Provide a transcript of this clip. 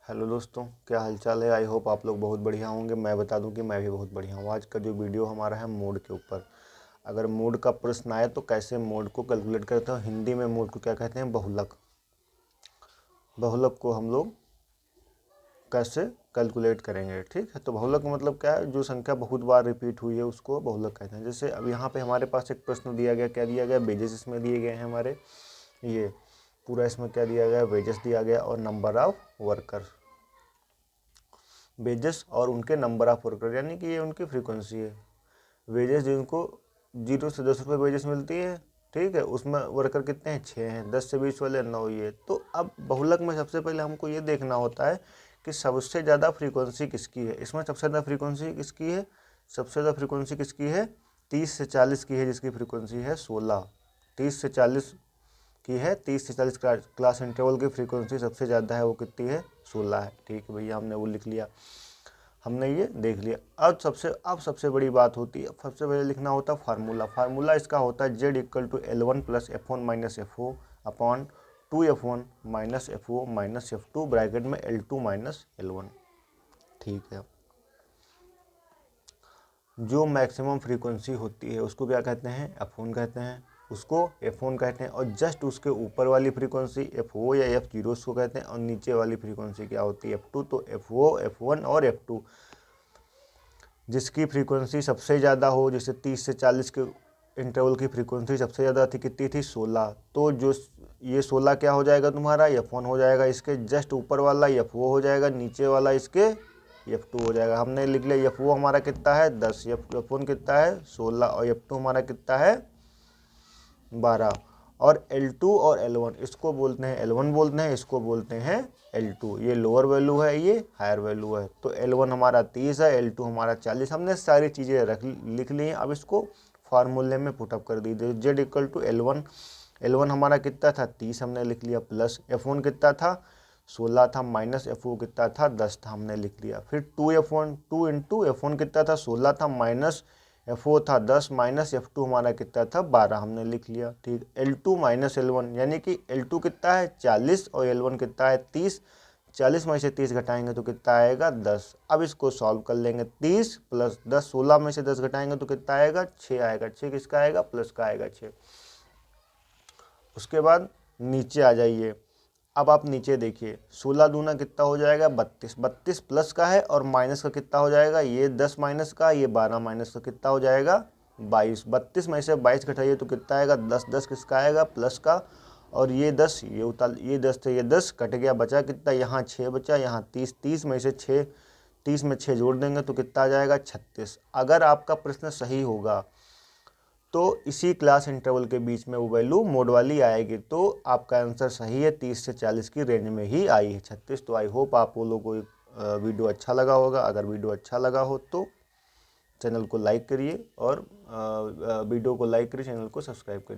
Hello दोस्तों, क्या हालचाल है। आई होप आप लोग बहुत बढ़िया होंगे। मैं बता दूं कि मैं भी बहुत बढ़िया हूं। आज का जो वीडियो हमारा है मोड के ऊपर। अगर मोड का प्रश्न आए तो कैसे मोड को कैलकुलेट करते हैं। हिंदी में मोड को क्या कहते हैं? बहुलक। बहुलक को हम लोग कैसे कैलकुलेट करेंगे, ठीक है। तो बहुलक का मतलब क्या है? जो संख्या बहुत बार रिपीट हुई है उसको बहुलक कहते हैं। जैसे अब यहाँ पे हमारे पास एक प्रश्न दिया गया, क्या दिया गया? वेजेस इसमें दिए गए हैं हमारे। ये पूरा इसमें क्या दिया गया? वेजेस दिया गया और नंबर ऑफ वर्कर। वेजेस और उनके नंबर ऑफ वर्कर, यानी कि ये उनकी फ्रीक्वेंसी है। वेजेस जिनको 0 से 10 रुपये वेजेस मिलती है, ठीक है, उसमें वर्कर कितने हैं? 6 हैं। 10 से 20 वाले 9। ये तो अब बहुलक में सबसे पहले हमको ये देखना होता है कि सबसे ज़्यादा फ्रीक्वेंसी किसकी है। इसमें सबसे ज़्यादा फ्रीक्वेंसी किसकी है? सबसे ज़्यादा फ्रीक्वेंसी किसकी है? 30 से 40 की है, जिसकी फ्रीक्वेंसी है 16। 30 से 40 की है। 30 से 40 क्लास इंटरवल की फ्रीक्वेंसी सबसे ज़्यादा है, वो कितनी है? 16 है। ठीक है भैया, हमने वो लिख लिया, हमने ये देख लिया। अब सबसे बड़ी बात होती है, सबसे पहले लिखना होता है फार्मूला। फार्मूला इसका होता है Z = L1 + F1 - FO upon 2F1 - FO - F2 bracket में L2 - L1। ठीक है। जो मैक्सिमम फ्रीक्वेंसी होती है उसको क्या कहते हैं? F1 कहते हैं, उसको F1 कहते हैं। और जस्ट उसके ऊपर वाली फ्रीक्वेंसी FO या F0 उसको कहते हैं। और नीचे वाली फ्रीक्वेंसी क्या होती है? F2। तो FO, F1 और F2 जिसकी फ्रीक्वेंसी सबसे ज़्यादा हो, जैसे 30 से 40 के इंटरवल की फ्रीक्वेंसी सबसे ज़्यादा थी, कितनी थी? 16। तो जो ये 16 क्या हो जाएगा तुम्हारा? F1 हो जाएगा। इसके जस्ट ऊपर वाला FO हो जाएगा, नीचे वाला इसके F2 हो जाएगा। हमने लिख लिया FO हमारा कितना है? 10। F1 कितना है? 16। और F2 हमारा कितना है? 12। और L2 और L1 इसको बोलते हैं L1 बोलते हैं, इसको बोलते हैं L2। ये लोअर वैल्यू है, ये हायर वैल्यू है। तो L1 हमारा 30 है, L2 हमारा 40। हमने सारी चीज़ें लिख ली हैं। अब इसको फार्मूले में पुटअप कर दीजिए। Z = L1। L1 हमारा कितना था? 30 हमने लिख लिया, प्लस F1 कितना था? 16 था, माइनस FO कितना था? 10 था, हमने लिख लिया। फिर 2F1, 2 इंटू F1 कितना था? 16 था, माइनस FO था 10, माइनस F2 हमारा कितना था? 12, हमने लिख लिया। ठीक। L2 - L1 यानी कि L2 कितना है? 40 और L1 कितना है? 30। 40 में से 30 घटाएंगे तो कितना आएगा? 10। अब इसको सॉल्व कर लेंगे। 30 + 10, 16 में से 10 घटाएंगे तो कितना आएगा? 6 आएगा। 6 किसका आएगा? प्लस का आएगा 6। उसके बाद नीचे आ जाइए। अब आप नीचे देखिए, 16 दूना कितना हो जाएगा? 32। 32 प्लस का है और माइनस का कितना हो जाएगा? ये 10 माइनस का, ये 12 माइनस का, कितना हो जाएगा? 22। 32 में से 22 घटाइए तो कितना आएगा? 10। 10 किसका आएगा? प्लस का। और ये 10, ये 10 थे, ये 10 कट गया, बचा कितना? यहाँ 6 बचा, यहाँ 30। 30 में से 6, 30 में 6 जोड़ देंगे तो कितना आ जाएगा? 36। अगर आपका प्रश्न सही होगा तो इसी क्लास इंटरवल के बीच में वो वैल्यू मोड वाली आएगी। तो आपका आंसर सही है, 30 से 40 की रेंज में ही आई है 36। तो आई होप आप लोगों को वीडियो अच्छा लगा होगा। अगर वीडियो अच्छा लगा हो तो चैनल को लाइक करिए और वीडियो को लाइक करिए, चैनल को सब्सक्राइब करिए।